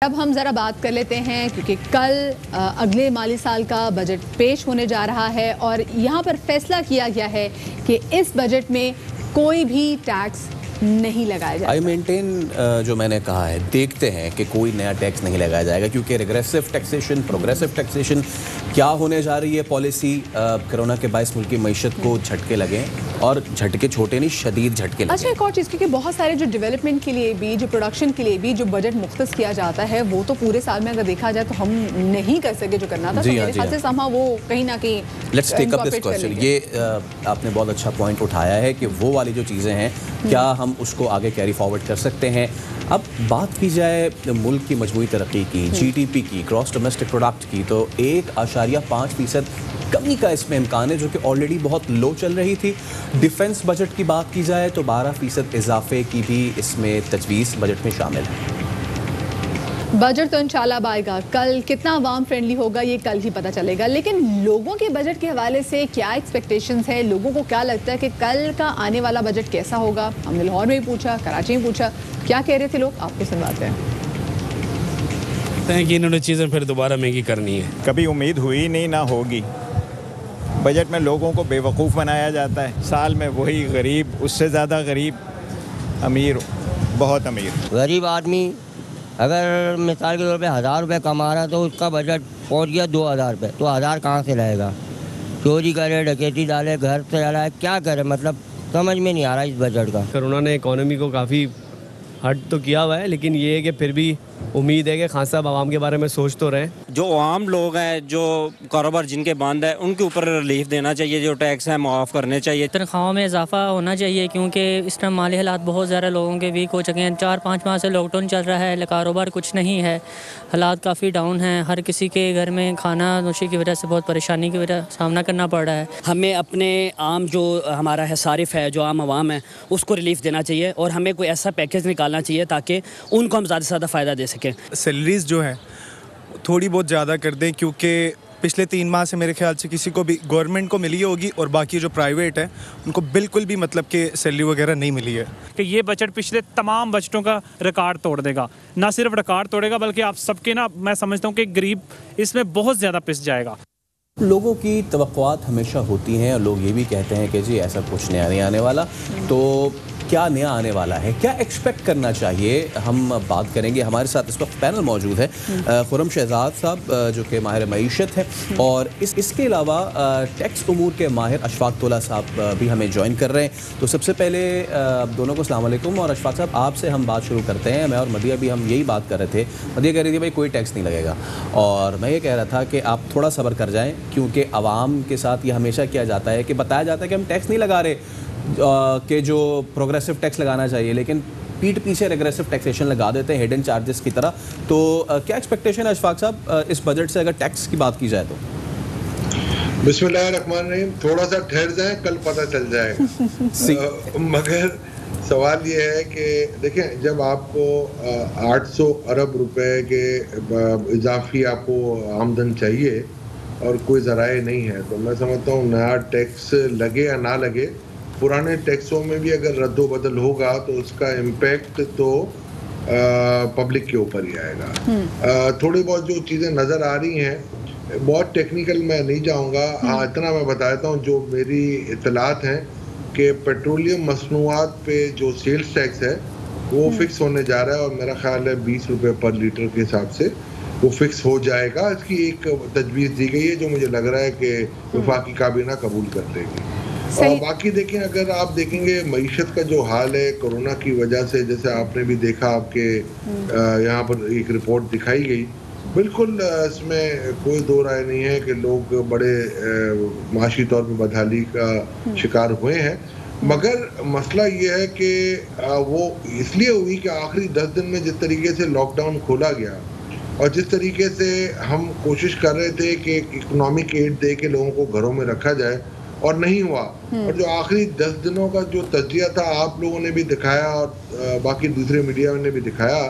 अब हम ज़रा बात कर लेते हैं क्योंकि कल अगले माली साल का बजट पेश होने जा रहा है और यहाँ पर फैसला किया गया है कि इस बजट में कोई भी टैक्स नहीं लगाया जाएगा। आई मेंटेन जो मैंने कहा है, देखते हैं कि कोई नया टैक्स नहीं लगाया जाएगा क्योंकि रिग्रेसिव टैक्सेशन, प्रोग्रेसिव टैक्सेशन क्या होने जा रही है पॉलिसी। कोरोना के बायस मुल्क की मईशत को झटके लगे और झटके छोटे नहीं, शदीद झटके लगे। अच्छा, एक और चीज़, क्योंकि बहुत सारे जो डेवलपमेंट के लिए भी, जो प्रोडक्शन के लिए भी जो बजट मुख्तस किया जाता है वो तो पूरे साल में अगर देखा जाए तो हम नहीं कर सके जो करना था। तो मेरे ख्याल से समा वो कहीं ना कहीं let's take up this question. ये आपने बहुत अच्छा पॉइंट उठाया है कि वो वाली जो चीज़ें हैं क्या हम उसको आगे कैरी फॉरवर्ड कर सकते हैं। अब बात की जाए मुल्क की मजमूई तरक्की की, जीडीपी की, ग्रॉस डोमेस्टिक प्रोडक्ट की, तो 1.5% कमी का इसमें इम्कान है जो कि ऑलरेडी बहुत लो चल रही थी। डिफेंस बजट की बात की जाए तो 12% इजाफे की भी इसमें तजवीज़ बजट में शामिल है। बजट तो इंशाल्लाह आएगा, कल कितना अवाम फ्रेंडली होगा ये कल ही पता चलेगा। लेकिन लोगों के बजट के हवाले से क्या एक्सपेक्टेशंस है, लोगों को क्या लगता है कि कल का आने वाला बजट कैसा होगा? हमने लाहौर में भी पूछा, कराची में पूछा, क्या कह रहे थे लोग, आपको सुनवाते हैं कि इन्होंने चीज़ें फिर दोबारा महंगी करनी है। कभी उम्मीद हुई नहीं ना होगी। बजट में लोगों को बेवकूफ़ बनाया जाता है, साल में वही गरीब, उससे ज़्यादा गरीब, अमीर, बहुत अमीर। गरीब आदमी अगर मिसाल के तौर पे 1000 रुपये कमा रहा है तो उसका बजट पहुंच गया 2000 रुपये, तो 1000 कहाँ से लाएगा? चोरी करे, डकैती डाले, घर से डाला है, क्या करे? मतलब समझ में नहीं आ रहा इस बजट का। कोरोना ने इकोनॉमी को काफ़ी हर्ट तो किया हुआ है, लेकिन ये है कि फिर भी उम्मीद है कि खान साहब आवाम के बारे में सोच तो रहे। जो आम लोग हैं, जो कारोबार जिनके बंद है, उनके ऊपर रिलीफ देना चाहिए, जो टैक्स है माफ़ करने चाहिए। तनख्वाहों में इजाफा होना चाहिए क्योंकि इस टाइम माली हालात बहुत ज़्यादा लोगों के वीक हो चुके हैं। 4-5 माह से लॉकडाउन चल रहा है, कारोबार कुछ नहीं है, हालात काफ़ी डाउन हैं। हर किसी के घर में खाना नोशी की वजह से बहुत परेशानी की वजह सामना करना पड़ रहा है। हमें अपने आम जो हमारा है सारिफ है, जो आम आवाम है, उसको रिलीफ देना चाहिए और हमें कोई ऐसा पैकेज निकालना चाहिए ताकि उनको हम ज़्यादा से ज़्यादा फ़ायदा दे सकें। सैलरीज जो है थोड़ी बहुत ज़्यादा कर दें क्योंकि पिछले 3 माह से मेरे ख्याल से किसी को भी गवर्नमेंट को मिली होगी और बाकी जो प्राइवेट है उनको बिल्कुल भी मतलब कि सैलरी वगैरह नहीं मिली है। कि ये बजट पिछले तमाम बजटों का रिकॉर्ड तोड़ देगा, ना सिर्फ रिकॉर्ड तोड़ेगा बल्कि आप सबके ना, मैं समझता हूँ कि गरीब इसमें बहुत ज़्यादा पिस जाएगा। लोगों की तवक्कुआत हमेशा होती हैं और लोग ये भी कहते हैं कि जी ऐसा कुछ नया नहीं आने वाला। तो क्या नया आने वाला है, क्या एक्सपेक्ट करना चाहिए, हम बात करेंगे। हमारे साथ इस वक्त पैनल मौजूद है खुर्रम शहजाद साहब जो कि माहिर मईशत है और इसके अलावा टैक्स उमूर के माहिर अशफाक तोला साहब भी हमें ज्वाइन कर रहे हैं। तो सबसे पहले दोनों को अस्सलाम वालेकुम। और अशफाक साहब, आपसे हम बात शुरू करते हैं। मैं और मदिया भी हम यही बात कर रहे थे। मदिया कह रही थी भाई कोई टैक्स नहीं लगेगा और मैं ये कह रहा था कि आप थोड़ा सब्र कर जाएँ क्योंकि आवाम के साथ ये हमेशा किया जाता है कि बताया जाता है कि हम टैक्स नहीं लगा रहे कि जो प्रोग्रेसिव टैक्स लगाना चाहिए, लेकिन पीठ पीछे रेग्रेसिव टैक्सेशन लगा देते हैं हिडन चार्जेस की तरह। तो क्या एक्सपेक्टेशन है अशफाक साहब इस बजट से अगर टैक्स की बात की जाए तो? बिस्मिल्लाहिर्रहमानिर्रहीम, थोड़ा सा ठहर जाए, कल पता चल जाएगा। मगर सवाल ये है कि देखें, जब आपको 800 अरब रुपए के इजाफी आपको आमदन चाहिए और कोई ज़राए नहीं है, तो मैं समझता हूँ नया टैक्स लगे या ना लगे, पुराने टैक्सों में भी अगर रद्दो बदल होगा तो उसका इम्पैक्ट तो पब्लिक के ऊपर ही आएगा। थोड़ी बहुत जो चीज़ें नज़र आ रही हैं, बहुत टेक्निकल मैं नहीं जाऊंगा। हाँ, इतना मैं बता देता हूँ जो मेरी इतलात हैं कि पेट्रोलियम मसनूआत पे जो सेल्स टैक्स है वो फिक्स होने जा रहा है और मेरा ख्याल है 20 रुपये पर लीटर के हिसाब से वो फिक्स हो जाएगा। इसकी एक तजवीज़ दी गई है जो मुझे लग रहा है कि वफाकी काबीना कबूल कर लेगी। और बाकी देखें, अगर आप देखेंगे मईशत का जो हाल है कोरोना की वजह से, जैसे आपने भी देखा, आपके यहाँ पर एक रिपोर्ट दिखाई गई, बिल्कुल इसमें कोई दो राय नहीं है कि लोग बड़े माशी तौर पर बदहाली का शिकार हुए हैं। मगर मसला ये है कि वो इसलिए हुई कि आखिरी 10 दिन में जिस तरीके से लॉकडाउन खोला गया और जिस तरीके से हम कोशिश कर रहे थे कि इकोनॉमिक एड दे के लोगों को घरों में रखा जाए और नहीं हुआ, और जो आखिरी 10 दिनों का जो तज्जिया था आप लोगों ने भी दिखाया और बाकी दूसरे मीडिया ने भी दिखाया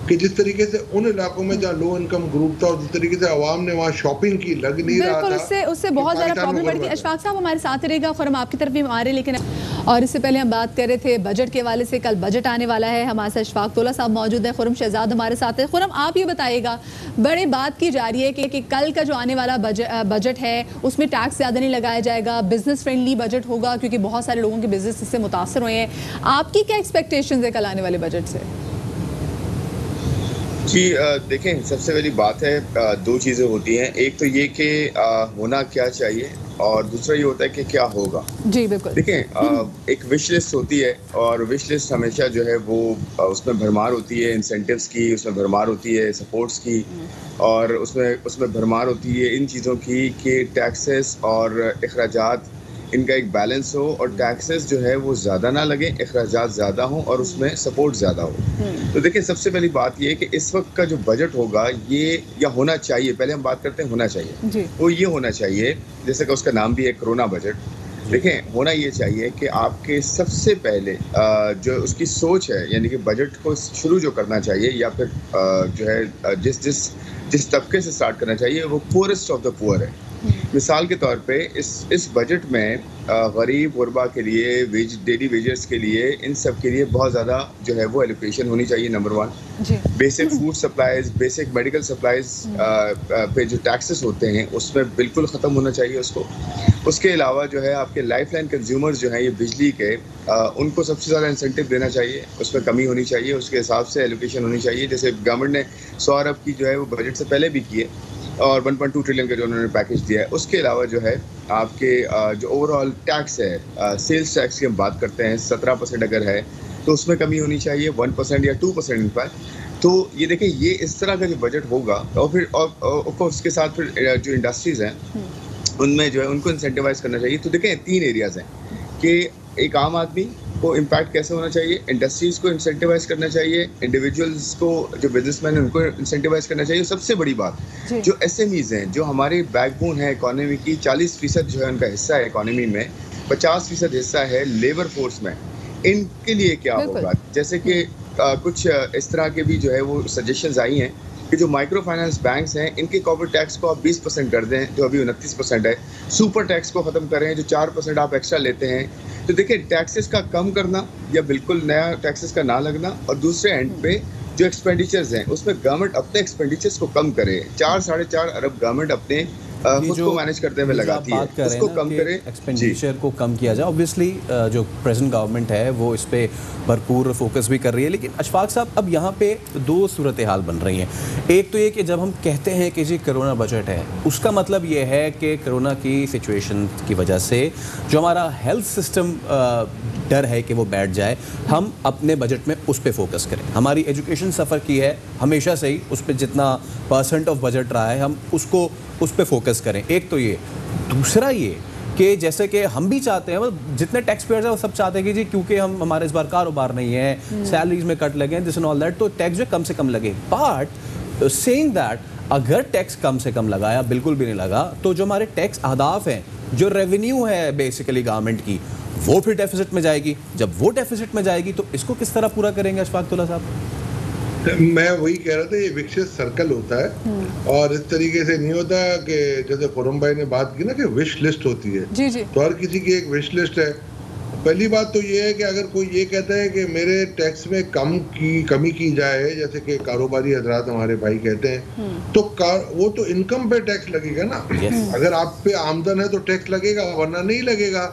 कि जिस तरीके से उन इलाकों में जहाँ लो इनकम ग्रुप था और जिस तरीके से आवाम ने वहाँ शॉपिंग की, लग नहीं रहा था। उससे बहुत ज़्यादा प्रॉब्लम बढ़ी थी। अशफाक साहब हमारे साथ रहेगा, खुरम आपकी तरफ भी आ रहे, लेकिन और इससे पहले हम बात कर रहे थे बजट के हवाले से। कल बजट आने वाला है, हमारे साथ अशफाक तोला साहब मौजूद है, खुरम शहजाद हमारे साथ है। खुरम, आप ये बताइएगा, बड़ी बात की जा रही है कि कल का जो आने वाला बजट है उसमें टैक्स ज़्यादा नहीं लगाया जाएगा, बिजनेस फ्रेंडली बजट होगा, क्योंकि बहुत सारे लोगों के बिजनेस इससे मुतासर हुए हैं। आपकी क्या एक्सपेक्टेशंस है कल आने वाले बजट से? जी देखें, सबसे पहली बात है, दो चीज़ें होती हैं। एक तो ये कि होना क्या चाहिए और दूसरा ये होता है कि क्या होगा। जी बिल्कुल। देखें, एक विश लिस्ट होती है और विश लिस्ट हमेशा जो है वो उसमें भरमार होती है इंसेंटिव्स की, उसमें भरमार होती है सपोर्ट्स की, और उसमें भरमार होती है इन चीज़ों की कि टैक्सेस और अखराजात इनका एक बैलेंस हो, और टैक्सेस जो है वो ज़्यादा ना लगे, अखराजात ज़्यादा हों और उसमें सपोर्ट ज़्यादा हो। तो देखिए, सबसे पहली बात ये है कि इस वक्त का जो बजट होगा ये या होना चाहिए, पहले हम बात करते हैं होना चाहिए, वो ये होना चाहिए जैसे कि उसका नाम भी है कोरोना बजट। देखें, होना ये चाहिए कि आपके सबसे पहले जो उसकी सोच है, यानी कि बजट को शुरू जो करना चाहिए या फिर जो है जिस तबके से स्टार्ट करना चाहिए वो पुअरेस्ट ऑफ द पुअर है। मिसाल के तौर पे इस बजट में गरीब गुरबा के लिए, डेली वेजर्स के लिए, इन सब के लिए बहुत ज़्यादा जो है वो एलोकेशन होनी चाहिए। Number 1, basic food supplies, basic medical supplies पे जो टैक्सेस होते हैं उसमें बिल्कुल ख़त्म होना चाहिए उसको। उसके अलावा जो है आपके लाइफ लाइन कंज्यूमर्स जो हैं ये बिजली के, उनको सबसे ज़्यादा इंसेंटिव देना चाहिए, उसमें कमी होनी चाहिए, उसके हिसाब से एलोकेशन होनी चाहिए। जैसे गवर्नमेंट ने 100 अरब की जो है वो बजट से पहले भी की है और 1.2 ट्रिलियन का जो उन्होंने पैकेज दिया है। उसके अलावा जो है आपके जो ओवरऑल टैक्स है, सेल्स टैक्स की हम बात करते हैं, 17% अगर है तो उसमें कमी होनी चाहिए, 1% या 2% इनफैक्ट। तो ये देखें, ये इस तरह का जो बजट होगा, और फिर और उसके साथ फिर जो इंडस्ट्रीज़ हैं उनमें जो है उनको इंसेंटिवाइज करना चाहिए। तो देखें, 3 एरियाज़ हैं कि एक आम आदमी को इम्पैक्ट कैसे होना चाहिए, इंडस्ट्रीज़ को इंसेंटिवाइज करना चाहिए, इंडिविजुअल्स को, जो बिजनेसमैन हैं उनको इंसेंटिवाइज करना चाहिए। सबसे बड़ी बात जो SMEs हैं, जो हमारे बैकबोन है इकोनॉमी की, 40% जो है उनका हिस्सा है इकोनॉमी में, 50% हिस्सा है लेबर फोर्स में, इनके लिए क्या होगा। जैसे कि कुछ इस तरह के भी जो है वो सजेशंस आई हैं कि जो माइक्रो फाइनेंस बैंक्स हैं इनके कॉर्पोरेट टैक्स को आप 20% कर दें, जो अभी 29% है, सुपर टैक्स को ख़त्म करें, जो 4% आप एक्स्ट्रा लेते हैं। तो देखिए, टैक्सेस का कम करना या बिल्कुल नया टैक्सेस का ना लगना, और दूसरे एंड पे जो एक्सपेंडिचर्स हैं उसमें गवर्नमेंट अपने एक्सपेंडिचर्स को कम करे। 4-4.5 अरब गवर्नमेंट अपने खुद को मैनेज करते हुए लगाती है, उसको कम करे, एक्सपेंडिचर को कम किया जाए। ऑब्वियसली जो प्रेजेंट गवर्नमेंट है वो इस पे भरपूर फोकस भी कर रही है, लेकिन अशफाक साहब, अब यहाँ पे 2 सूरत हाल बन रही हैं। एक तो ये कि जब हम कहते हैं कि जी कोरोना बजट है, उसका मतलब ये है कि कोरोना की सिचुएशन की वजह से जो हमारा हेल्थ सिस्टम डर है कि वो बैठ जाए, हम अपने बजट में उस पर फोकस करें। हमारी एजुकेशन सफ़र की है हमेशा से ही, उस पर जितना % ऑफ बजट रहा है हम उसको उस पर फोकस करें। एक तो ये, दूसरा ये कि जैसे कि हम भी चाहते हैं, जितने टैक्स पेयर्स हैं वो सब चाहते हैं कि जी क्योंकि हमारे इस बार कारोबार नहीं है, सैलरीज में कट लगे हैं, दिस एंड ऑल दैट, तो टैक्स जो कम से कम लगे। बट सेइंग दैट, अगर टैक्स कम से कम लगाया, बिल्कुल भी नहीं लगा, तो जो हमारे टैक्स अहदाफ हैं, जो रेवेन्यू है बेसिकली गवर्नमेंट की, वो फिर डेफिसिट में जाएगी। जब वो डेफिसिट में जाएगी तो इसको किस तरह पूरा करेंगे अशफाक तोला साहब? मैं वही कह रहा था, ये विशेष सर्कल होता है और इस तरीके से नहीं होता कि जैसे खुरम भाई ने बात की ना कि विश लिस्ट होती है। जी जी। तो हर किसी की एक विश लिस्ट है। पहली बात तो ये है कि अगर कोई ये कहता है कि मेरे टैक्स में कमी की जाए, जैसे कि कारोबारी हजरात हमारे भाई कहते हैं, तो वो तो इनकम पे टैक्स लगेगा ना। अगर आप पे आमदन है तो टैक्स लगेगा, वरना नहीं लगेगा।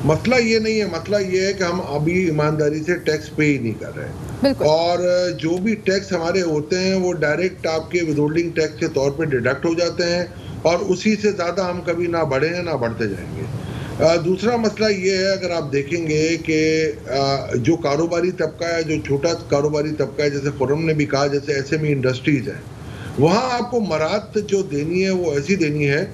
मसला ये नहीं है, मसला ये है कि हम अभी ईमानदारी से टैक्स पे ही नहीं कर रहे हैं, और जो भी टैक्स हमारे होते हैं वो डायरेक्ट आपके विदहोल्डिंग टैक्स के तौर पे डिडक्ट हो जाते हैं, और उसी से ज़्यादा हम कभी ना बढ़े हैं ना बढ़ते जाएंगे। दूसरा मसला ये है, अगर आप देखेंगे कि जो कारोबारी तबका है, जो छोटा कारोबारी तबका है, जैसे खुरम ने भी कहा, जैसे SME इंडस्ट्रीज़ हैं, वहाँ आपको मराहत जो देनी है वो ऐसी देनी है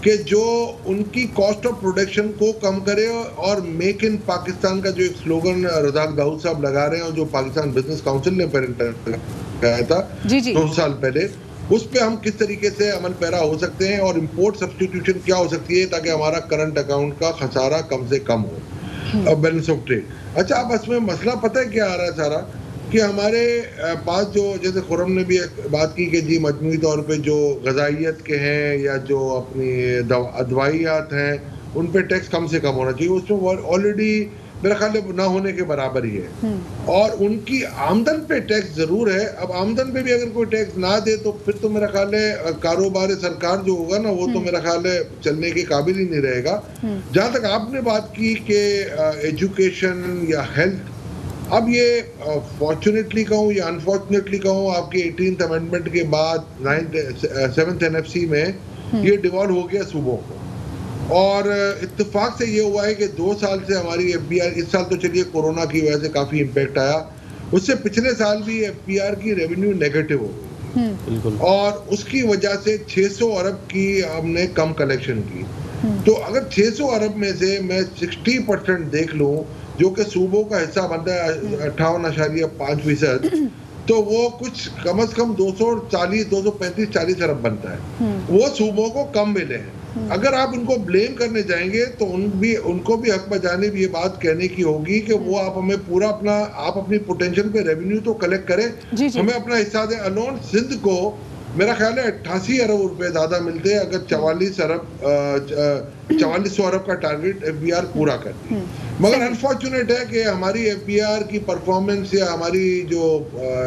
कि जो उनकी कॉस्ट ऑफ प्रोडक्शन को कम करे, और मेक इन पाकिस्तान का जो एक स्लोगन रज़ाक दाऊद साहब लगा रहे हैं, और जो पाकिस्तान बिजनेस काउंसिल ने लगाया था 2 साल पहले, उस पे हम किस तरीके से अमल पैरा हो सकते हैं, और इंपोर्ट सब्स्टिट्यूशन क्या हो सकती है ताकि हमारा करंट अकाउंट का खसारा कम से कम हो, बैलेंस ऑफ ट्रेड। अच्छा, अब इसमें मसला पता है क्या आ रहा है सारा, कि हमारे पास जो, जैसे खुरम ने भी बात की कि जी मजमूई तौर पे जो ग़िज़ाइयत के हैं या जो अपनी अदवाइयात हैं उन पे टैक्स कम से कम होना चाहिए, उसमें ऑलरेडी मेरा ख्याल है ना होने के बराबर ही है। और उनकी आमदन पे टैक्स ज़रूर है। अब आमदन पे भी अगर कोई टैक्स ना दे तो फिर तो मेरा ख्याल है कारोबार सरकार जो होगा ना वो तो मेरा ख्याल है चलने के काबिल ही नहीं रहेगा। जहाँ तक आपने बात की कि एजुकेशन या हेल्थ, अब ये फॉर्चुनेटली कहूँ या अनफॉर्चुनेटली कहूँ, आपके 18th अमेंडमेंट के बाद 7th NFC में ये डिवॉल्व हो गया सूबों को। और इत्तेफाक से ये हुआ है कि 2 साल से हमारी FBR, इस साल तो चलिए कोरोना की वजह से काफ़ी इम्पेक्ट आया, उससे पिछले साल भी FBR की रेवेन्यू नेगेटिव हो गई बिल्कुल, और उसकी वजह से 600 अरब की हमने कम कलेक्शन की। तो अगर 600 अरब में से मैं 60% देख लूँ जो कि सूबों का हिस्सा बनता है 58.5%, तो वो कुछ कम से कम 235-40 अरब बनता है। वो सूबों को कम मिले हैं। अगर आप उनको ब्लेम करने जाएंगे तो उनको भी हक बजानिब ये बात कहने की होगी कि वो आप हमें पूरा आप अपनी पोटेंशियल पे रेवेन्यू तो कलेक्ट करें, हमें अपना हिस्सा दें। अलोन सिंध को मेरा ख्याल है 88 अरब रुपए ज़्यादा मिलते हैं अगर 4400 अरब का टारगेट FBR पूरा करती है। मगर अनफॉर्चुनेट है कि हमारी FBR की परफॉर्मेंस या हमारी जो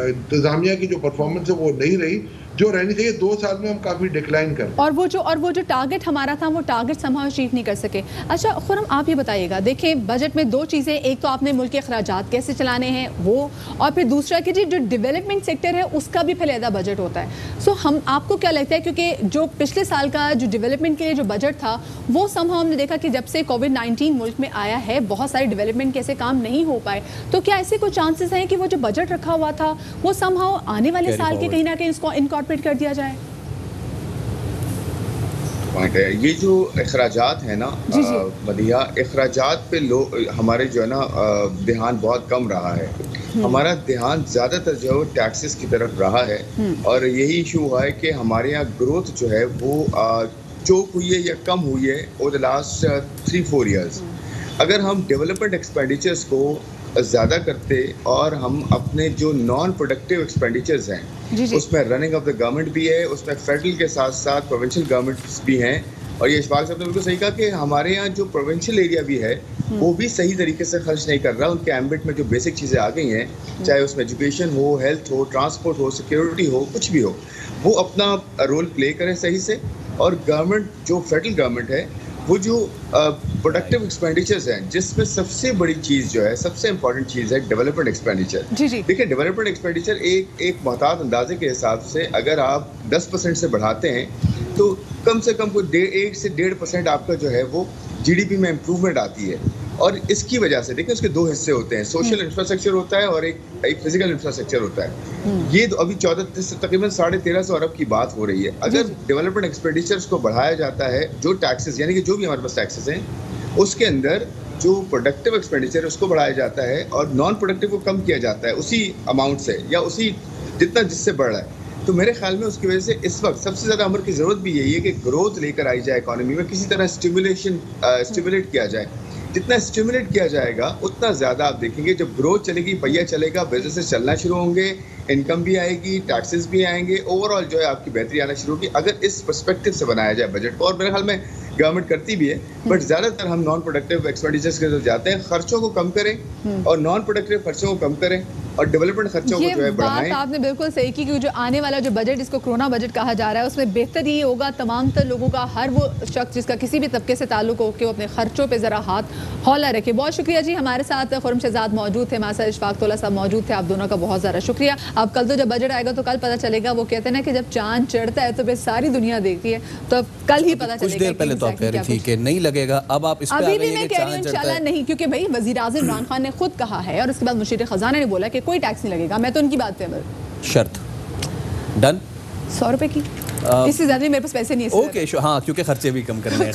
इंतज़ामिया की जो परफॉर्मेंस है वो नहीं रही जो रहनी चाहिए। 2 साल में हम काफ़ी डिक्लाइन कर, और वो जो टारगेट हमारा था वो टारगेट हम अचीव नहीं कर सके। अच्छा खुरम, आप ये बताइएगा, देखिए बजट में 2 चीज़ें, एक तो आपने मुल्क के अखराजात कैसे चलाने हैं वो, और फिर दूसरा कि जो डेवलपमेंट सेक्टर है उसका भी फैलादा बजट होता है। सो हम आपको क्या लगता है, क्योंकि जो पिछले साल का जो डेवलपमेंट के लिए जो बजट था वो समहाउ हमने देखा कि जब से कोविड-19 मुल्क में आया है बहुत सारे डेवलपमेंट के ऐसे काम नहीं हो पाए, तो क्या ऐसे कोई चांसेस हैं कि वो जो बजट रखा हुआ था वो समहाउ आने वाले साल के कहीं ना कहीं इसको इनकॉर्पोरेट कर दिया जाए? ये जो अखराजात है ना मदिया, अखराजात पे हमारे जो है ना ध्यान बहुत कम रहा है। हमारा ध्यान ज़्यादातर जो है टैक्सेस की तरफ रहा है, और यही इशू हुआ है कि हमारे यहाँ ग्रोथ जो है वो चोक हुई है या कम हुई है ओवर द लास्ट 3-4 ईयर्स। अगर हम डेवलपमेंट एक्सपेंडिचर्स को ज़्यादा करते और हम अपने जो नॉन प्रोडक्टिव एक्सपेंडिचर्स हैं उसमें रनिंग ऑफ द गवर्नमेंट भी है, उसमें फेडरल के साथ साथ प्रोविंशियल गवर्नमेंट्स भी हैं, और ये इशफाक साहब ने बिल्कुल सही कहा कि हमारे यहाँ जो प्रोविंशियल एरिया भी है वो भी सही तरीके से खर्च नहीं कर रहा। उनके एम्बिट में जो बेसिक चीज़ें आ गई हैं, चाहे उसमें एजुकेशन हो, हेल्थ हो, ट्रांसपोर्ट हो, सिक्योरिटी हो, कुछ भी हो, वो अपना रोल प्ले करें सही से। और गवर्नमेंट जो फेडरल गवर्नमेंट है वो जो प्रोडक्टिव एक्सपेंडिचर्स हैं, जिसमें सबसे बड़ी चीज़ जो है, सबसे इंपॉर्टेंट चीज़ है डेवलपमेंट एक्सपेंडिचर। देखिए डेवलपमेंट एक्सपेंडिचर एक मोहतात अंदाजे के हिसाब से अगर आप 10% से बढ़ाते हैं तो कम से कम कोई 1 से 1.5% आपका जो है वो GDP में इम्प्रूवमेंट आती है। और इसकी वजह से देखिए उसके 2 हिस्से होते हैं, सोशल इंफ्रास्ट्रक्चर होता है और एक फिजिकल इंफ्रास्ट्रक्चर होता है। ये तो अभी तकरीबन 1350 अरब की बात हो रही है। अगर डेवलपमेंट एक्सपेंडिचर्स को बढ़ाया जाता है, जो टैक्सेस यानी कि जो भी हमारे पास टैक्सेस हैं उसके अंदर जो प्रोडक्टिव एक्सपेंडिचर है उसको बढ़ाया जाता है और नॉन प्रोडक्टिव को कम किया जाता है उसी अमाउंट से या उसी जितना जिससे बढ़ रहा है, तो मेरे ख्याल में उसकी वजह से इस वक्त सबसे ज़्यादा अमर की ज़रूरत भी यही है कि ग्रोथ लेकर आई जाए इकॉनमी में, किसी तरह स्टिमुलेट किया जाए। जितना स्टिमुलेट किया जाएगा उतना ज़्यादा आप देखेंगे जब ग्रोथ चलेगी, पहिया चलेगा, बिजनेसेस चलना शुरू होंगे, इनकम भी आएगी, टैक्सेस भी आएंगे, ओवरऑल जो है आपकी बेहतरी आना शुरू होगी अगर इस पर्सपेक्टिव से बनाया जाए बजट को। और मेरे ख्याल में गवर्नमेंट करती भी है, बट ज़्यादातर हम नॉन प्रोडक्टिव एक्सपेंडिचर्स के तरफ जाते हैं। खर्चों को कम करें और नॉन प्रोडक्टिव खर्चों को कम करें और डेवलपमेंट खर्चों को जो है बढ़ाएं। आपने बिल्कुल सही की कि जो आने वाला जो बजट, जिसको कोरोना बजट कहा जा रहा है, उसमें बेहतर ये होगा तमाम तर लोगों का, हर वो शख्स जिसका किसी भी तबके से ताल्लुक हो कि वो अपने खर्चों पे ज़रा हाथ हौला रखे। बहुत शुक्रिया जी, हमारे साथ खुरम शहजाद मौजूद थे, हमारे साथ इशफाक तौला साहब मौजूद थे। आप दोनों का बहुत ज़्यादा शुक्रिया। अब कल तो जब बजट आएगा तो कल पता चलेगा। वो कहते हैं ना कि जब चांद चढ़ता है तो फिर सारी दुनिया देखती है, तो कल ही पता चलेगा। कुछ देर पहले तो आप कह रही थी कि नहीं लगेगा, अब आप इस पे अभी भी मैं कह रही हूँ इंशाल्लाह नहीं, क्योंकि भाई वज़ीर-ए-आज़म इमरान खान ने खुद कहा है और उसके बाद मुशीर खजाना ने बोला कि कोई टैक्स नहीं लगेगा। मैं तो उनकी बात पे शर्त डन 100 रुपए की, इससे ज़्यादा मेरे पास पैसे नहीं है। ओके, हाँ, क्योंकि खर्चे भी कम करने हैं।